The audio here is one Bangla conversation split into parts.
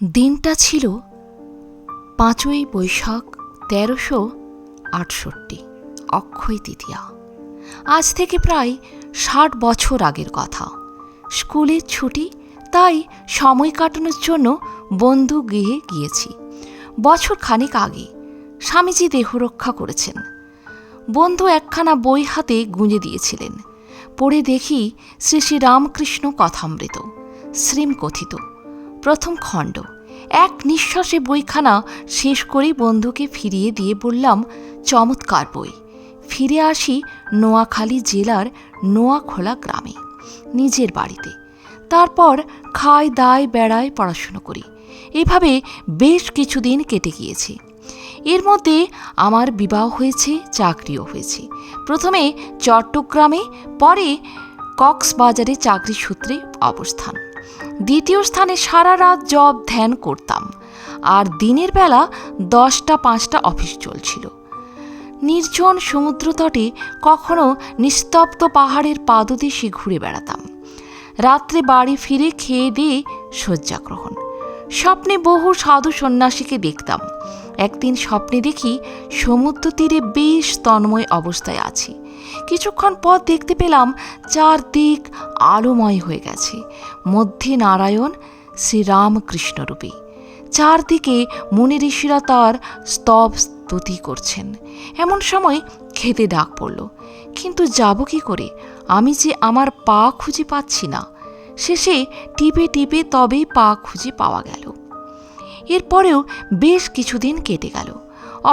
দিনটা ছিল ৫ই বৈশাখ ১৩৬৮, অক্ষয় তৃতীয়া। আজ থেকে প্রায় ৬০ বছর আগের কথা। স্কুলের ছুটি, তাই সময় কাটানোর জন্য বন্ধু গৃহে গিয়েছি। বছর খানিক আগে স্বামীজি দেহরক্ষা করেছেন। বন্ধু একখানা বই হাতে গুঁজে দিয়েছিলেন। পড়ে দেখি শ্রী শ্রী রামকৃষ্ণ কথামৃত, শ্রীমকথিত, প্রথম খণ্ড। এক নিঃশ্বাসে বইখানা শেষ করেই বন্ধুকে ফিরিয়ে দিয়ে বললাম, চমৎকার বই। ফিরে আসি নোয়াখালী জেলার নোয়াখোলা গ্রামে, নিজের বাড়িতে। তারপর খাই দায় বেড়ায় পড়াশুনো করি। এভাবে বেশ কিছুদিন কেটে গিয়েছে। এর মধ্যে আমার বিবাহ হয়েছে, চাকরিও হয়েছে। প্রথমে চট্টগ্রামে, পরে কক্সবাজারে চাকরি সূত্রে অবস্থান। দ্বিতীয় স্থানে সারা রাত জব ধ্যান করতাম, আর দিনের বেলা 10টা 5টা অফিস চলছিল। নির্জন সমুদ্রতটে, কখনো নিস্তব্ধ পাহাড়ের পাদদেশে ঘুরে বেড়াতাম। রাত্রে বাড়ি ফিরে খেয়ে দিয়ে শয্যাগ্রহণ। স্বপ্নে বহু সাধু সন্ন্যাসীকে দেখতাম। একদিন স্বপ্নে দেখি সমুদ্র তীরে বেশ তন্ময় অবস্থায় আছি। কিছুক্ষণ পর দেখতে পেলাম চারদিক আলোময় হয়ে গেছে, মধ্যে নারায়ণ শ্রীরামকৃষ্ণরূপী। চারদিকে মুনি ঋষিরা তার স্তব স্তুতি করছেন। এমন সময় খেতে ডাক পড়ল, কিন্তু যাব কি করে? আমি যে আমার পা খুঁজে পাচ্ছি না। শেষে টিপে টিপে তবেই পা খুঁজে পাওয়া গেল। এরপরেও বেশ কিছুদিন কেটে গেল।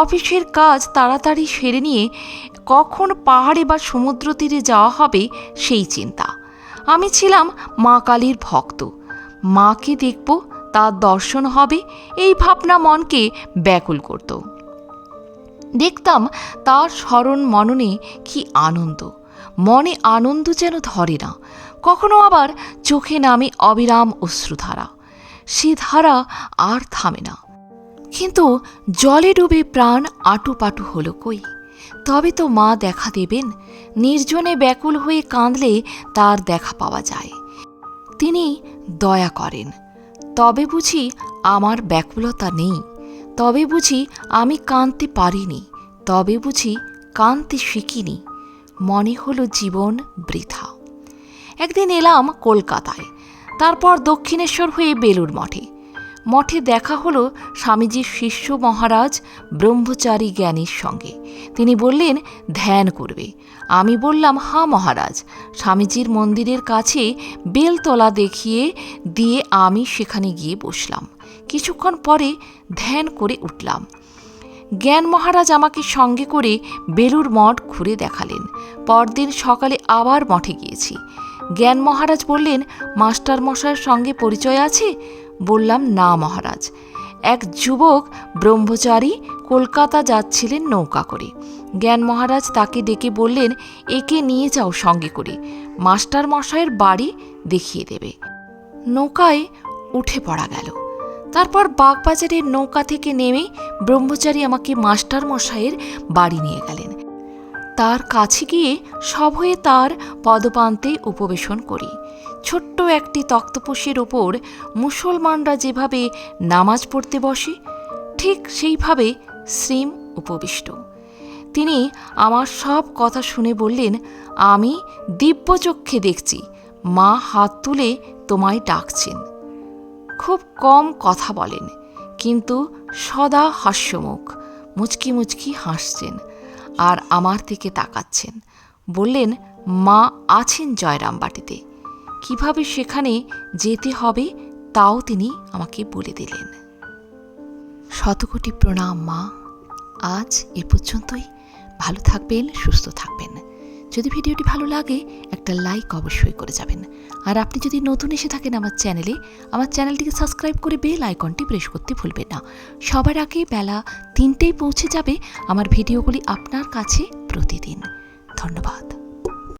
অফিসের কাজ তাড়াতাড়ি সেরে নিয়ে কখন পাহাড়ে বা সমুদ্র তীরে যাওয়া হবে সেই চিন্তা। আমি ছিলাম মা কালীর ভক্ত। মাকে দেখব, তার দর্শন হবে, এই ভাবনা মনকে ব্যাকুল করত। দেখতাম তার স্মরণ মননে কি আনন্দ। মনে আনন্দ যেন ধরে না। কখনো আবার চোখে নামে অবিরাম অশ্রুধারা। সে ধারা আর থামে না। কিন্তু জলে ডুবে প্রাণ আটুপাটু হলো কই? তবে তো মা দেখা দেবেন। নির্জনে ব্যাকুল হয়ে কাঁদলে তার দেখা পাওয়া যায়। তিনি দয়া করেন। তবে বুঝি আমার ব্যাকুলতা নেই। তবে বুঝি আমি কাঁদতে পারিনি। তবে বুঝি কাঁদতে শিখিনি। মনে হলো জীবন বৃথা। একদিন এলাম কলকাতায়, তারপর দক্ষিণেশ্বর হয়ে বেলুড় মঠে। মঠে দেখা হলো স্বামীজির শিষ্য মহারাজ ব্রহ্মচারী জ্ঞানীর সঙ্গে। তিনি বললেন ধ্যান করবে। আমি বললাম, হ্যাঁ মহারাজ। স্বামীজির মন্দিরের কাছে বেলতলা দেখিয়ে দিয়ে আমি সেখানে গিয়ে বসলাম। কিছুক্ষণ পরে ধ্যান করে উঠলাম। জ্ঞান মহারাজ আমাকে সঙ্গে করে বেলুড় মঠ ঘুরে দেখালেন। পরদিন সকালে আবার মঠে গিয়েছি। জ্ঞান মহারাজ বললেন, মাস্টার মশাইয়ের সঙ্গে পরিচয় আছে? বললাম, না মহারাজ। এক যুবক ব্রহ্মচারী কলকাতা যাচ্ছিলেন নৌকা করে। জ্ঞান মহারাজ তাকে ডেকে বললেন, একে নিয়ে যাও সঙ্গে করে, মাস্টার মশাইয়ের বাড়ি দেখিয়ে দেবে। নৌকায় উঠে পড়া গেল। তারপর বাগবাজারের নৌকা থেকে নেমে ব্রহ্মচারী আমাকে মাস্টার মশাইয়ের বাড়ি নিয়ে গেলেন। তার কাছে গিয়ে সভয়ে তার পদপান্তে উপবেশন করি। ছোট্ট একটি তক্তপোষের ওপর মুসলমানরা যেভাবে নামাজ পড়তে বসে, ঠিক সেইভাবে শ্রীম উপবিষ্ট। তিনি আমার সব কথা শুনে বললেন, আমি দিব্যচক্ষে দেখছি, মা হাত তুলে তোমায় ডাকছেন। খুব কম কথা বলেন, কিন্তু সদা হাস্যমুখ, মুচকি মুচকি হাসছেন আর আমার দিকে তাকাচ্ছেন। বললেন, মা আছেন জয়রামবাটিতে। কিভাবে সেখানে যেতে হবে তাও তিনি আমাকে বলে দিলেন। শতকোটি প্রণাম মা। আজ এ পর্যন্তই। ভালো থাকবেন, সুস্থ থাকবেন। যদি ভিডিওটি ভালো লাগে একটা লাইক অবশ্যই করে যাবেন। আর আপনি যদি নতুন এসে থাকেন আমার চ্যানেলটিকে সাবস্ক্রাইব করে বেল আইকনটি প্রেস করতে ভুলবেন না। সবার আগে বেলা 3টেয় পৌঁছে যাবে আমার ভিডিওগুলি আপনার কাছে প্রতিদিন। ধন্যবাদ।